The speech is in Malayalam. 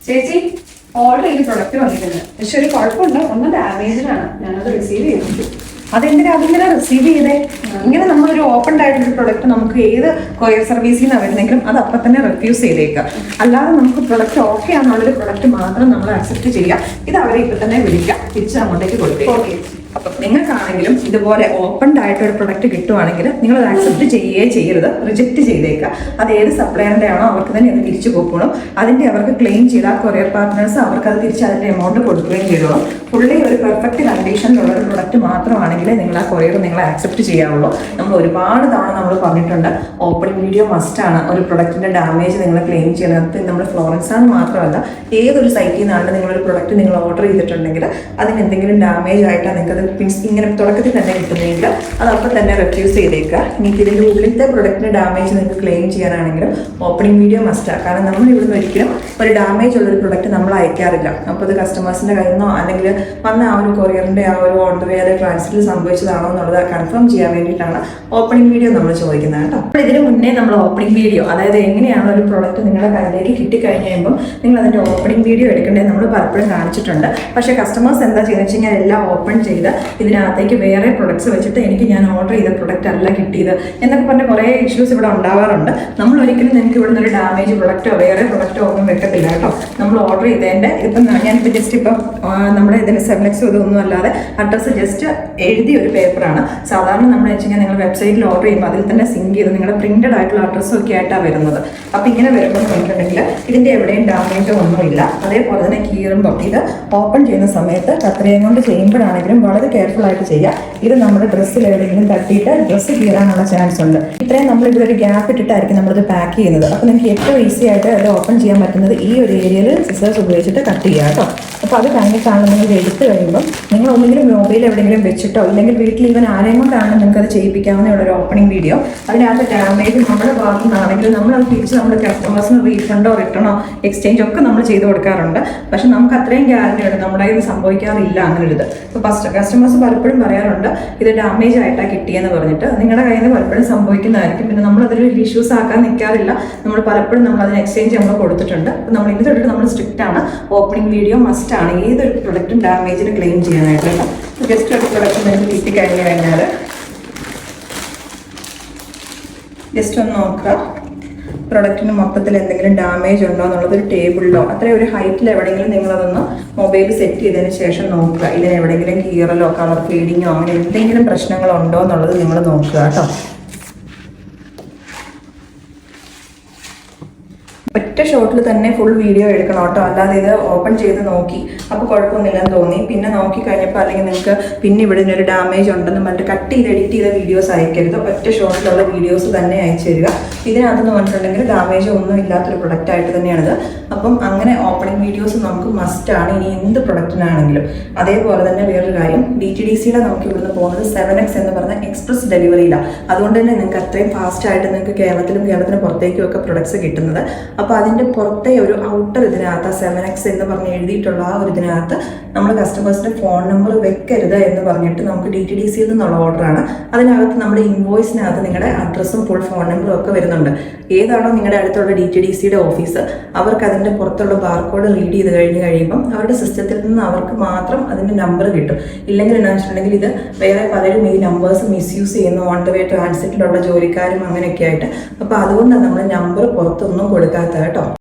ചേച്ചി ഓർഡർ ചെയ്ത് പ്രൊഡക്റ്റ് വന്നിട്ടുണ്ട്. പക്ഷെ ഒരു കുഴപ്പമുണ്ട്, ഒന്ന് ഡാമേജ്ഡാണ്. ഞാനത് റിസീവ് ചെയ്തിട്ടു. അതെന്തിനാ അതിങ്ങനെ റിസീവ് ചെയ്തേ? ഇങ്ങനെ നമ്മളൊരു ഓപ്പൺ ആയിട്ടൊരു പ്രൊഡക്റ്റ് നമുക്ക് ഏത് കൊറിയർ സർവീസിൽ നിന്നാണ് വരുന്നെങ്കിലും അത് അപ്പം തന്നെ റിഫ്യൂസ് ചെയ്തേക്കുക. അല്ലാതെ നമുക്ക് പ്രൊഡക്റ്റ് ഓക്കെ ആണെന്നുള്ളൊരു പ്രൊഡക്റ്റ് മാത്രം നമ്മൾ അക്സെപ്റ്റ് ചെയ്യുക. ഇത് അവരെ ഇപ്പം തന്നെ വിളിക്കുക, തിരിച്ച് അങ്ങോട്ടേക്ക് കൊടുക്കുക. അപ്പം നിങ്ങൾക്കാണെങ്കിലും ഇതുപോലെ ഓപ്പൺഡ് ആയിട്ടൊരു പ്രൊഡക്റ്റ് കിട്ടുവാണെങ്കിൽ നിങ്ങൾ അത് അക്സെപ്റ്റ് ചെയ്യുകയേ ചെയ്യരുത്, റിജക്റ്റ് ചെയ്തേക്കുക. അത് ഏത് സപ്ലയറിൻ്റെ ആണോ അവർക്ക് തന്നെ അത് തിരിച്ചു കൊടുക്കണം. അതിൻ്റെ അവർക്ക് ക്ലെയിം ചെയ്ത കൊറിയർ പാർട്ട്നേഴ്സ് അവർക്ക് അത് തിരിച്ച് അതിൻ്റെ എമൗണ്ട് കൊടുക്കുകയും ചെയ്തോളും. ഫുള്ളി ഒരു പെർഫെക്റ്റ് കണ്ടീഷനിലുള്ള ഒരു പ്രൊഡക്റ്റ് മാത്രമാണെങ്കിൽ നിങ്ങൾ ആ കൊറിയർ നിങ്ങളെ ആക്സെപ്റ്റ് ചെയ്യാവുള്ളൂ. നമ്മൾ ഒരുപാട് തവണ നമ്മൾ പറഞ്ഞിട്ടുണ്ട്, ഓപ്പണിംഗ് വീഡിയോ മസ്റ്റാണ്. ഒരു പ്രൊഡക്റ്റിൻ്റെ ഡാമേജ് നിങ്ങൾ ക്ലെയിം ചെയ്യുന്നത് നമ്മൾ ഫ്ലോറൻസ് ആണ് മാത്രമല്ല, ഏതൊരു സൈറ്റിൽ നിന്നാണ് നിങ്ങളൊരു പ്രൊഡക്റ്റ് നിങ്ങൾ ഓർഡർ ചെയ്തിട്ടുണ്ടെങ്കിൽ അതിന് എന്തെങ്കിലും ഡാമേജ് ആയിട്ടാണ് നിങ്ങൾക്കത് ഇങ്ങനെ തുടക്കത്തിൽ തന്നെ കിട്ടുന്നെങ്കിൽ അത് അപ്പം തന്നെ റെഫ്യൂസ് ചെയ്തേക്കുക. ഇനി ഇതിൻ്റെ ഉള്ളിലത്തെ പ്രൊഡക്റ്റിന് ഡാമേജ് നിങ്ങൾക്ക് ക്ലെയിം ചെയ്യാനാണെങ്കിലും ഓപ്പണിംഗ് വീഡിയോ മസ്റ്റാണ്. കാരണം നമ്മൾ ഇവിടുന്ന് ഒരിക്കലും ഒരു ഡാമേജ് ഉള്ളൊരു പ്രൊഡക്റ്റ് നമ്മൾ അയക്കാറില്ല. അപ്പോൾ അത് കസ്റ്റമേഴ്സിൻ്റെ കയ്യിൽ നിന്നോ അല്ലെങ്കിൽ വന്ന ആ ഒരു കൊറിയറിൻ്റെ ആ ഒരു ഓൺ ദ വേ അത് ട്രാൻസ്ഫറിൽ സംഭവിച്ചതാണോ എന്നുള്ളത് കൺഫേം ചെയ്യാൻ വേണ്ടിയിട്ടാണ് ഓപ്പണിംഗ് വീഡിയോ നമ്മൾ ചോദിക്കുന്നത് കേട്ടോ. അപ്പോൾ ഇതിന് മുന്നേ നമ്മൾ ഓപ്പണിംഗ് വീഡിയോ, അതായത് എങ്ങനെയാണ് ഒരു പ്രൊഡക്റ്റ് നിങ്ങളുടെ കയ്യിലേക്ക് കിട്ടിക്കഴിഞ്ഞ് കഴിയുമ്പോൾ നിങ്ങൾ അതിൻ്റെ ഓപ്പണിംഗ് വീഡിയോ എടുക്കേണ്ടത് നമ്മൾ പലപ്പോഴും കാണിച്ചിട്ടുണ്ട്. പക്ഷേ കസ്റ്റമേഴ്സ് എന്താ ചെയ്യുന്നത് വെച്ച് കഴിഞ്ഞാൽ എല്ലാം ഓപ്പൺ ചെയ്ത് ഇതിനകത്തേക്ക് വേറെ പ്രൊഡക്ട്സ് വെച്ചിട്ട് ഞാൻ ഓർഡർ ചെയ്ത പ്രൊഡക്റ്റ് അല്ല കിട്ടിയത് എന്നൊക്കെ പറഞ്ഞ കുറേ ഇഷ്യൂസ് ഇവിടെ ഉണ്ടാവാറുണ്ട്. നമ്മൾ ഒരിക്കലും നിങ്ങൾക്ക് ഇവിടെ നിന്നൊരു ഡാമേജ് പ്രൊഡക്റ്റോ വേറെ പ്രൊഡക്റ്റോ ഒന്നും വെക്കത്തില്ല കേട്ടോ. നമ്മൾ ഓർഡർ ചെയ്തതിൻ്റെ ഇപ്പം ഞാനിപ്പോൾ ജസ്റ്റ് ഇപ്പം നമ്മുടെ ഇതിന് 7X ഇതൊന്നും അല്ലാതെ അഡ്രസ്സ് ജസ്റ്റ് എഴുതിയ ഒരു പേപ്പറാണ്. സാധാരണ നമ്മൾ വെച്ച് കഴിഞ്ഞാൽ നിങ്ങൾ വെബ്സൈറ്റിൽ ഓർഡർ ചെയ്യുമ്പോൾ അതിൽ തന്നെ സിങ്ക് ചെയ്ത് നിങ്ങളുടെ പ്രിന്റഡ് ആയിട്ടുള്ള അഡ്രസ്സും ഒക്കെ ആയിട്ടാണ് വരുന്നത്. അപ്പോൾ ഇങ്ങനെ വരുമ്പോൾ നോക്കിയിട്ടുണ്ടെങ്കിൽ ഇതിൻ്റെ എവിടെയും ഡാമേജോ ഒന്നുമില്ല. അതേപോലെ തന്നെ കീറുമ്പം ഇത് ഓപ്പൺ ചെയ്യുന്ന സമയത്ത് കത്രികയും കൊണ്ട് ചെയ്യുമ്പോഴാണെങ്കിലും വളരെ കെയർഫുൾ ആയിട്ട് ചെയ്യുക. ഇത് നമ്മുടെ ഡ്രസ്സിൽ എവിടെയെങ്കിലും തട്ടിയിട്ട് ഡ്രസ്സ് കീറാനുള്ള ചാൻസ് ഉണ്ട്. ഇത്രയും നമ്മൾ ഇവിടെ ഒരു ഗ്യാപ്പ് ഇട്ടിട്ടായിരിക്കും നമ്മളിത് പാക്ക് ചെയ്യുന്നത്. അപ്പോൾ നിങ്ങൾക്ക് ഏറ്റവും ഈസി ആയിട്ട് അത് ഓപ്പൺ ചെയ്യാൻ പറ്റുന്നത് ഈ ഒരു ഏരിയയിൽ സിസേഴ്സ് ഉപയോഗിച്ചിട്ട് കട്ട് ചെയ്യുക കേട്ടോ. അപ്പോൾ അത് കഴിഞ്ഞിട്ടാണ് നിങ്ങൾ എടുത്തു കഴിയുമ്പോൾ നിങ്ങൾ ഒന്നെങ്കിലും മൊബൈൽ എവിടെയെങ്കിലും വെച്ചിട്ടോ ഇല്ലെങ്കിൽ വീട്ടിൽ ഇവൻ ആരെയും കൊണ്ടാണ് നിങ്ങൾക്ക് അത് ചെയ്യിപ്പിക്കാവുന്ന ഒരു ഓപ്പണിംഗ് വീഡിയോ. അതിനകത്ത് ഡാമേജ് നമ്മുടെ ഭാഗത്തു നിന്നാണെങ്കിലും നമ്മളത് തിരിച്ച് നമ്മുടെ കസ്റ്റമേഴ്സിന് റീഫണ്ടോ റിട്ടേണോ എക്സ്ചേഞ്ച് ഒക്കെ നമ്മൾ ചെയ്ത് കൊടുക്കാറുണ്ട്. പക്ഷെ നമുക്ക് അത്രയും ഗ്യാരണ്ടി ഉണ്ട്, നമ്മുടെ ഇത് സംഭവിക്കാറില്ല അങ്ങനെ ഒരു ഇത്. ഇപ്പോൾ കസ്റ്റമേഴ്സ് പലപ്പോഴും പറയാറുണ്ട് ഇത് ഡാമേജ് ആയിട്ടാണ് കിട്ടിയെന്ന് പറഞ്ഞിട്ട്. നിങ്ങളുടെ കയ്യിൽ നിന്ന് പലപ്പോഴും സംഭവിക്കുന്നതായിരിക്കും. പിന്നെ നമ്മളതൊരു ഇഷ്യൂസ് ആക്കാൻ നിൽക്കാറില്ല. നമ്മൾ പലപ്പോഴും നമ്മൾ അതിന് എക്സ്ചേഞ്ച് നമ്മൾ കൊടുത്തിട്ടുണ്ട്. അപ്പോൾ നമ്മൾ ഇത് തൊട്ടിട്ട് നമ്മൾ സ്ട്രിക്റ്റ് ആണ്. ഓപ്പണിംഗ് വീഡിയോ മസ്റ്റ് ആണ് ഏതൊരു പ്രൊഡക്റ്റും ഡാമേജിന് ക്ലെയിം ചെയ്യാനായിട്ട്. ജസ്റ്റ് ഒരു പ്രൊഡക്റ്റ് നിങ്ങൾക്ക് കിട്ടിക്കഴിഞ്ഞ് കഴിഞ്ഞാൽ ജസ്റ്റ് ഒന്ന് നോക്കുക, പ്രൊഡക്റ്റിന് മൊത്തത്തിൽ എന്തെങ്കിലും ഡാമേജ് ഉണ്ടോ എന്നുള്ളത് ഒരു ടേബിളിലോ അത്രയും ഒരു ഹൈറ്റിൽ എവിടെയെങ്കിലും നിങ്ങളതൊന്ന് മൊബൈൽ സെറ്റ് ചെയ്തതിന് ശേഷം നോക്കുക. ഇതിന് എവിടെയെങ്കിലും കീറലോ കളർ ഫീഡിങ്ങോ അങ്ങനെ എന്തെങ്കിലും പ്രശ്നങ്ങളുണ്ടോ എന്നുള്ളത് നിങ്ങൾ നോക്കുക കേട്ടോ. ഒറ്റ ഷോട്ടിൽ തന്നെ ഫുൾ വീഡിയോ എടുക്കണം കേട്ടോ. അല്ലാതെ ഇത് ഓപ്പൺ ചെയ്ത് നോക്കി അപ്പോൾ കുഴപ്പമൊന്നുമില്ലെന്ന് തോന്നി പിന്നെ നോക്കി കഴിഞ്ഞപ്പോൾ അല്ലെങ്കിൽ നിങ്ങൾക്ക് പിന്നെ ഇവിടെ ഒരു ഡാമേജ് ഉണ്ടെന്ന് പറഞ്ഞിട്ട് കട്ട് ചെയ്ത് എഡിറ്റ് ചെയ്ത വീഡിയോസ് അയക്കരുത്. ഒറ്റ ഷോട്ടിലുള്ള വീഡിയോസ് തന്നെ അയച്ചു തരിക. ഇതിനകത്തെന്ന് പറഞ്ഞിട്ടുണ്ടെങ്കിൽ ഡാമേജ് ഒന്നും ഇല്ലാത്തൊരു പ്രൊഡക്റ്റ് ആയിട്ട് തന്നെയാണിത്. അപ്പം അങ്ങനെ ഓപ്പണിംഗ് വീഡിയോസ് നമുക്ക് മസ്റ്റാണ് ഇനി എന്ത് പ്രൊഡക്റ്റിനാണെങ്കിലും. അതേപോലെ തന്നെ വേറൊരു കാര്യം, DTDCയുടെ നമുക്ക് ഇവിടുന്ന് പോകുന്നത് 7X എന്ന് പറഞ്ഞ എക്സ്പ്രസ് ഡെലിവറിയിലാണ്. അതുകൊണ്ട് തന്നെ നിങ്ങൾക്ക് അത്രയും ഫാസ്റ്റായിട്ട് നിങ്ങൾക്ക് കേരളത്തിന് പുറത്തേക്കും ഒക്കെ പ്രൊഡക്ട്സ് കിട്ടുന്നത്. അപ്പോൾ അതിൻ്റെ പുറത്തെ ഒരു ഔട്ടർ ഇതിനകത്ത് 7X എന്ന് പറഞ്ഞ് എഴുതിയിട്ടുള്ള ആ ഒരു ഇതിനകത്ത് നമ്മൾ കസ്റ്റമേഴ്സിൻ്റെ ഫോൺ നമ്പർ വെക്കരുത് എന്ന് പറഞ്ഞിട്ട് നമുക്ക് DTDCയിൽ നിന്നുള്ള ഓർഡറാണ്. അതിനകത്ത് നമ്മുടെ ഇൻവോയ്സിനകത്ത് നിങ്ങളുടെ അഡ്രസ്സും ഫുൾ ഫോൺ നമ്പറും ഒക്കെ വരുന്നുണ്ട്. ഏതാണോ നിങ്ങളുടെ അടുത്തുള്ള DTDCയുടെ ഓഫീസ് അവർക്ക് അതിൻ്റെ പുറത്തുള്ള ബാർകോഡ് റീഡ് ചെയ്ത് കഴിയുമ്പം അവരുടെ സിസ്റ്റത്തിൽ നിന്ന് അവർക്ക് മാത്രം അതിൻ്റെ നമ്പർ കിട്ടും. ഇല്ലെങ്കിൽ എന്താ വെച്ചിട്ടുണ്ടെങ്കിൽ ഇത് വേറെ പലരും ഈ നമ്പേഴ്സ് മിസ്യൂസ് ചെയ്യുന്നു, ഓൺ ദ വേ ട്രാൻസിറ്റിലുള്ള ജോലിക്കാരും അങ്ങനെയൊക്കെ ആയിട്ട്. അപ്പോൾ അതുകൊണ്ടാണ് നമ്മൾ നമ്പർ പുറത്തൊന്നും കൊടുക്കാത്ത കേട്ടോ.